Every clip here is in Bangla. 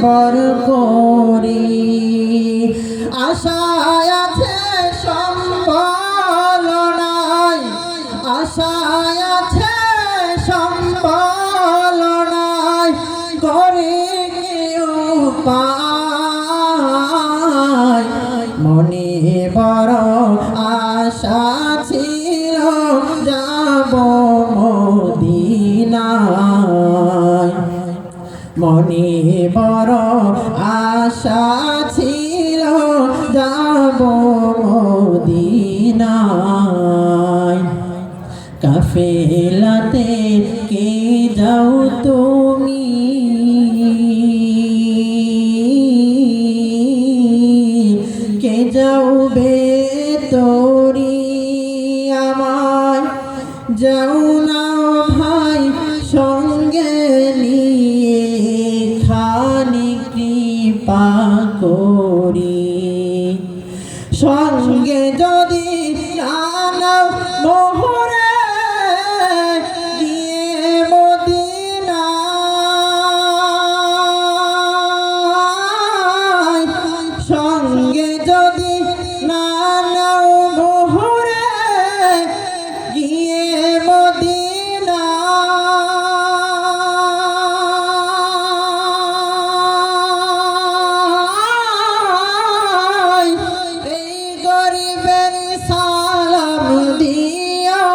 বর করি আশায় আছে সম্বল নাই আশায় আছে সম্বল নাই করে কেউ পায় মনে বড় আশা ছিল যাব মদিনায় মনে বড় আশা ছিল যাব মদিনায় কাফেলাতে কে যাও তুমি কে যাও বেতরি আমায় যাও না ভাই সঙ্গে নিয়ে খানি কৃপা করি সঙ্গে যদি না নাও মোহরে গিয়ে মদিনায় সঙ্গে যদি না নাও মোহরে গিয়ে মদিনায় এই গরিবের সালাম দিও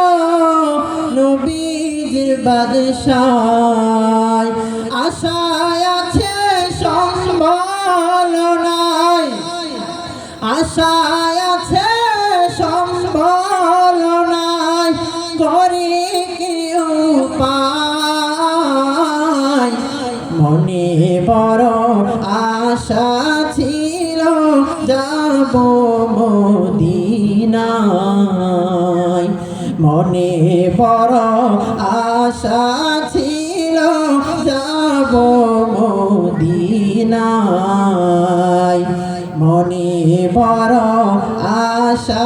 নবীজির বাদশায় আশায় আছে সম্বল নাই আশায় আছে সম্বল নাই করে কেউ পায় মনে বড় আশা ছিল যাব মদিনায় মনে বড় আশা ছিল যাব মদিনায় মনে বড় আশা